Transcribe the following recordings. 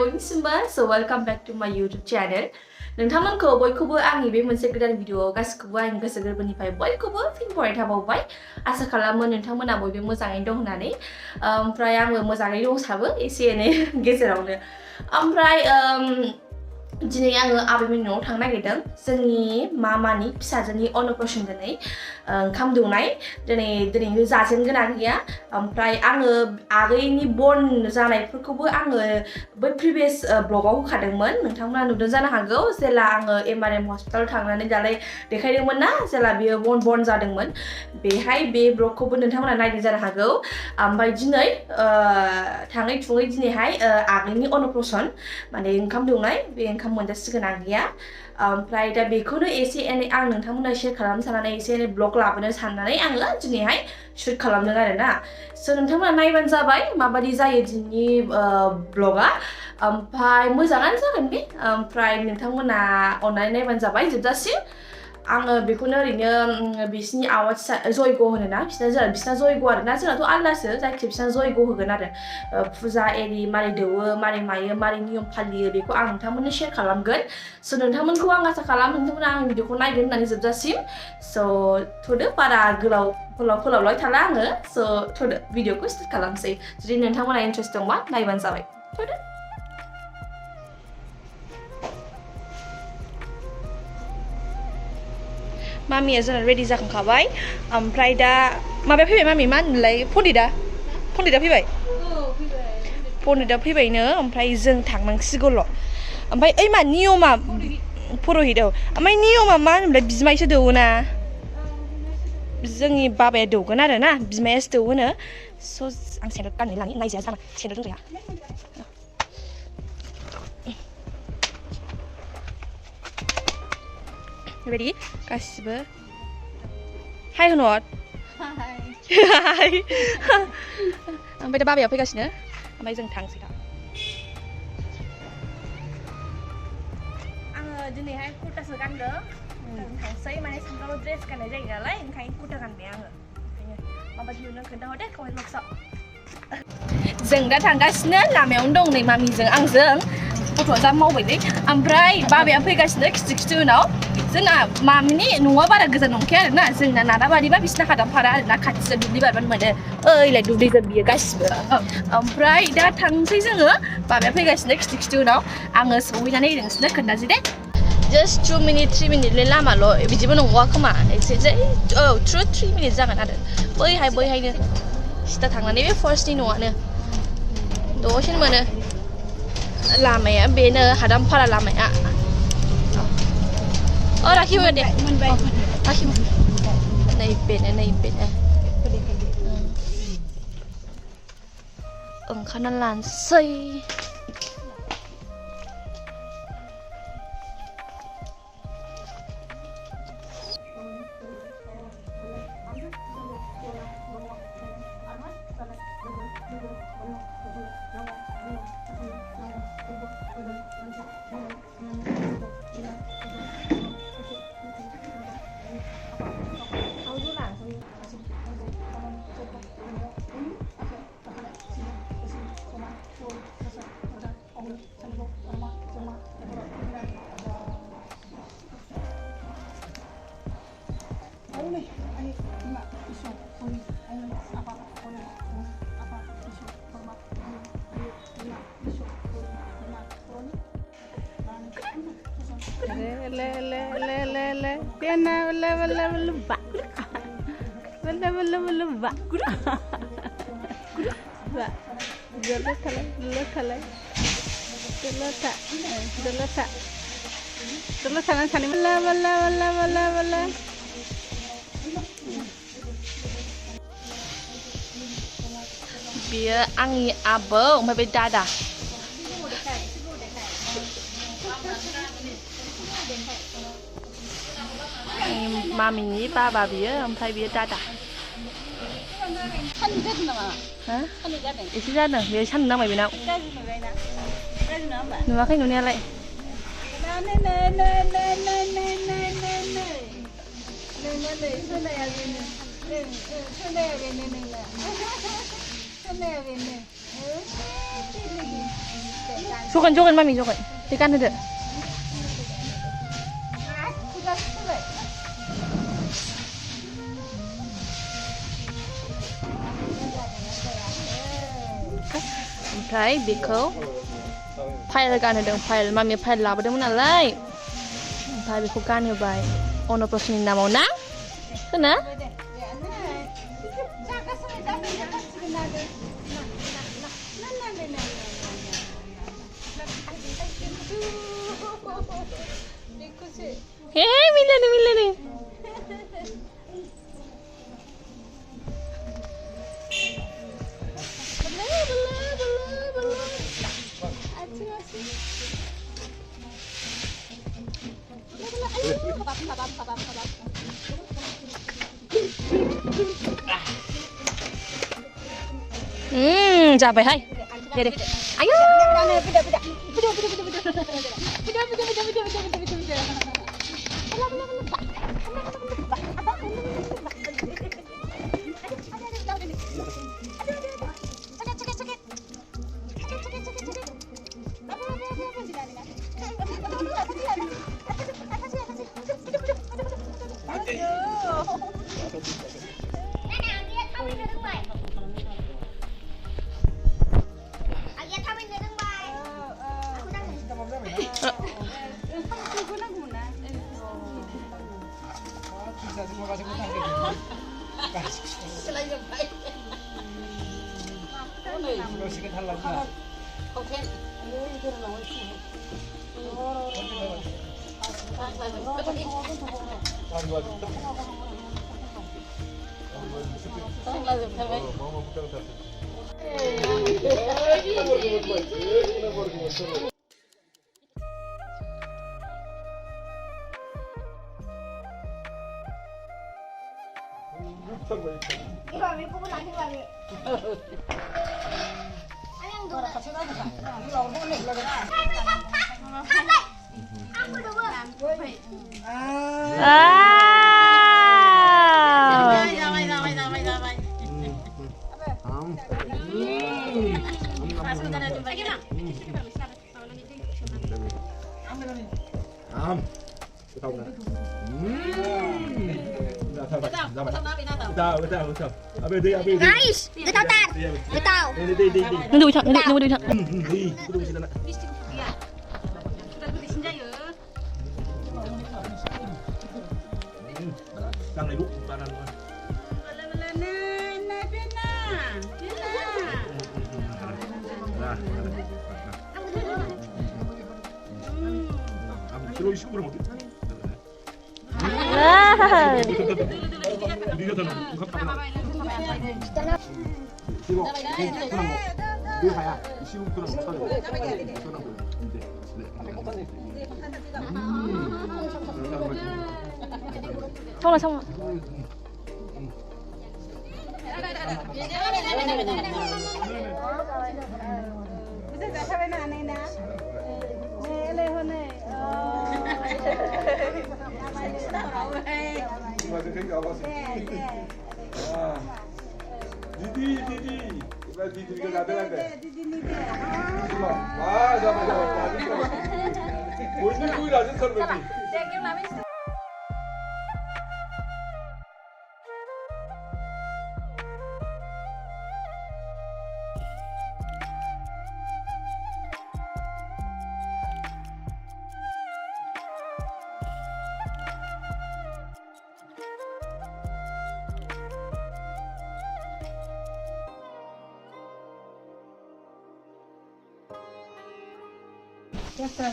boinisimbw, so welcome back to my YouTube channel. नोंथांमोनखौ बयखौबो आंनि बे मोनसे गोदान भिडिअ गासिखौबो आंनि गोसो गोरबोनिफ्राय बयखौबो फिन बरायनाय थाबावबाय आसा खालामो नोंथांमोना बयबो मोजाङैनो दं होननानै ओमफ्राय आंबो मोजाङै दंसाबो एसे एनै गेजेरावनो ओमफ्राय दिनै आङो आबैमोननि न'आव थांनो नागिरदों जोंनि मामानि फिसाजोनि अनप्रसन दिनै ओंखाम दौनाय दिनै जाजेनगोन आगैया ओमफ्राय आङो आगैनि बन जानायफोरखौबो आङो बै प्रिभियास ब्लगाव होखादोंमोन नोंथांमोना नुदों जानो हागौ जेला आङो एमआरएम हस्पिटाल थांनानै दालाय देखायदोंमोन ना जेला बियो बन जादोंमोन बेहाय बे ब्लगखौबो नोंथांमोना नायदों जानो हागौ ओमफ्राय दिनै थाङै थुङै दिनैहाय आगैनि अनप्रसन माने ओंखाम दौनाय बे ओंखाम मोनजासिगोन आगैया ओमफ्राय दा बेखौनो एसे एनै आं नोंथांमोना शेयार खालामनो साननानै एसे एनै ब्लग लाबोनो साननानै आङो दिनैहाय शुट खालामदों आरोना स' नोंथांमोना नायबानो जाबाय माबायदि जायो दिनैनि ब्लगा ओमफ्राय मोजाङानो जागोन बे ओमफ्राय नोंथांमोना अननानै नायबानो जाबाय जोबजासिम आङो बेखौनो ओरैनो बिसिनि आवाज जयग होनो ना बिसिना जयग आरोना जोंनाथ' आलदासो जायखिया बिसिना जयग होगोन आरो फुजा एरि मारै दौवो मारै मायो मारै नियम फालियो बेखौ आं नोंथांमोननो शेयार खालामगोन स' नोंथांमोनखौ आं आसा खालामो नोंथांमोना आंनि भिडिअखौ नायगोन होननानै जोबजासिम स' थ'दो बारा गोलावलाय थाला आङो स' थ'दो भिडिअखौ स्टार्ट खालामसै जुदि नोंथांमोना इन्ट्रेस्ट दंबा नायबानो जाबाय थ'दो मामिया जोंना रेडि जाखांखाबाय ओमफ्राय दा माबाया फैबाय मामि मा होनोलाय पन्डिता फैबाय पन्डिता फैबायनो ओमफ्राय जों थांनांसिगौल' ओमफ्राय ओइ मा नियमा पुरहित औ ओमफ्राय नियमा मा होनोमोनलाय बिमायसो दौवोना जोंनि बाबाया दौगोन आरो ना बिमायासो दौवोनो स' आं सेन्देल गाननानै लानि नायजाया जाना सेन्देल रोंजाया Ready? Gasibw. Hi Hunot. Hi. Hi. Oमफ्राय दा बाबाया फैगासिनो ओमफ्राय जों थांसै दा आङो दिनैहाय कुर्तासो गानदों थांसै माने सामफ्रामबो ड्रेस गाननाय जायो नालाय ओंखायनो कुर्ता गानबाय आङो ओंखायनो माबायदि नुदों खोन्थाहरदे कमेन्ट बक्सआव जों दा थांगासिनो लामायावनो दं नै मामिजों आंजों गथ'आ जा मावबायलै ओमफ्राय बाबाया फैगासिनो खिथु उनाव जोंना मामिनि न'आ बारा गोजान नंखाया आरोना जोंना नाराबारिबा बिसिना हादामफारा आरोना खाथियाव दुब्लि बारबानो मोनो ओइलाय दुब्लिजों बियो गासिबो ओमफ्राय दा थांसै जोङो बाबाया फैगासिनो खिथु उनाव आङो सहैनानै नोंसोरनो खोन्थासै दे just 2 minutes 3 minutes लामाल' बिदिबो नंगौआ खोमा एसे औ 3 minutes जागोन आरो बैहायनो सिदा थांनानै बे फार्स्टनि न'आनो दसेनो मोनो लामाया बेनो हादामफारा लामाया राखिबो दे राखिबो नैबेनो ओंखारना लानोसै बियो आंनि आबौ ओमफ्राय बे दादा मामिनि बाबा बियो ओमफ्राय बियो दादा एसे जादों बे सान्दुं नांबाय बेनाव नुवाखै नुनायालाय जगन मामि जगन बे गानहोदो ओमफ्राय बेखौ फाइल गानहोदों फाइल मामि फाइल लाबोदोंमोन नालाय ओमफ्राय बेखौ गानहोबाय अनप्रसननि नामाव ना होना हे मिलादों जाबायहाय दे आयौ Guys, getau tar, getau. Nunggu thằng. Xong rồi.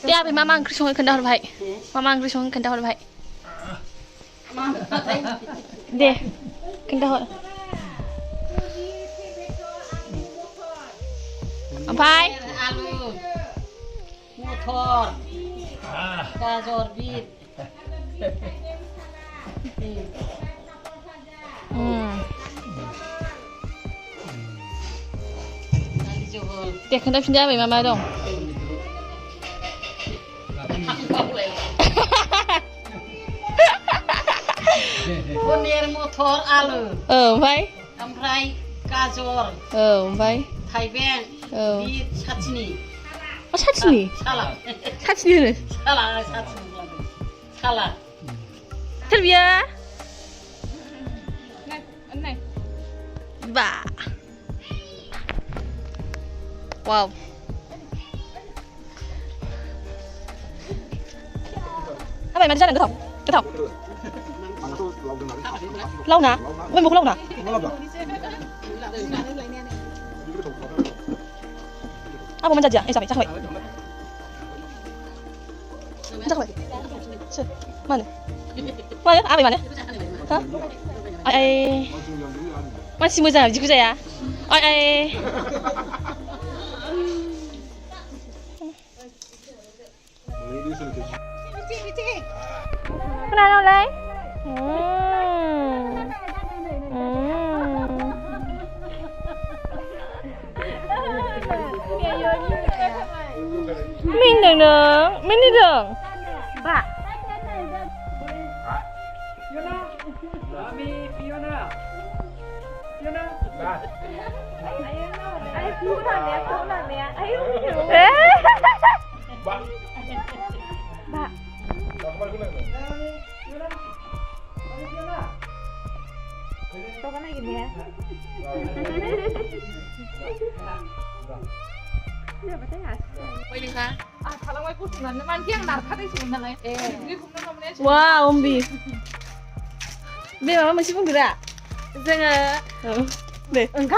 Dia apa mama angkri song kendah hor bhai. Mama angkri song kendah hor bhai. Deh, kendah hor. Bhai. Alu. Motor. Gajor bit. Dia kendah pindah apa mama dong. Bonir motor alu. Ompay. Ompray gajor. Ompay. Thaibeng. Bit satni. 사치니. 살아. 사치니는. 살아. 사치는 살아. 틀비야. này 봐. 와우. Mày mà đi ra này cái thọc lâu nè quên một lâu nè mình ra chưa em sao vậy chắc vậy mana apa mana hah ai masih muzang jiku saya ai cái này đâu lấy mình đừng mình đi đường bà tôi có này gì nè 다랑와이 포스는 만 그냥 나 카드 있으면 예. 우리 국는 거면 와 엄비 내 마음은 씹은 그래 저는 네 응가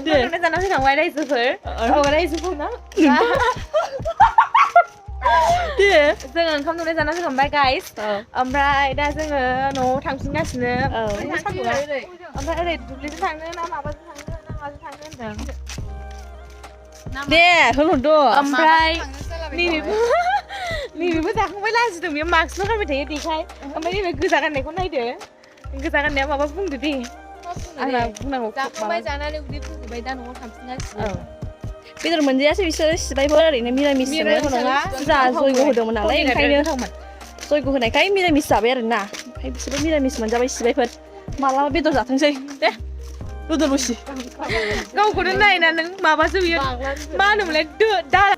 네 그래서 나 그냥 와이 라이스 풀 라이스 풀나 네 저는 컴퓨터에서 나서 건발 가이스 엄브라이 다 저는 노 당신가스는 엄브라이 어디 둘리서 당는 나 마바서 당는 나 마바서 당는 등 네 그럼 엄브라이นี่ภาษาไม่ล่าสุดถึงมีมาร์คส์ต้องไปเทดีใครไม่ได้เป็นคือสากันไหนคนไหนเด้อคือสากันเนี้ยมาพุ่งดูดิอะไรพุ่งหนังหัวจากไม่จานะเรื่องดิพุ่งไปด้านหัวทำสิ่งนั้น비들 문제야 비서 시바이버리네 미라미스는 호나가 자 소이고 호도만 나래 가이네 소이고 호나 가이 미라미스 아베르나 가이 비서 미라미스 먼저 시바이버 말라 비들 자통세 네 로드로시 가고 그런 나이나 능 마바스 위에 마는 원래 다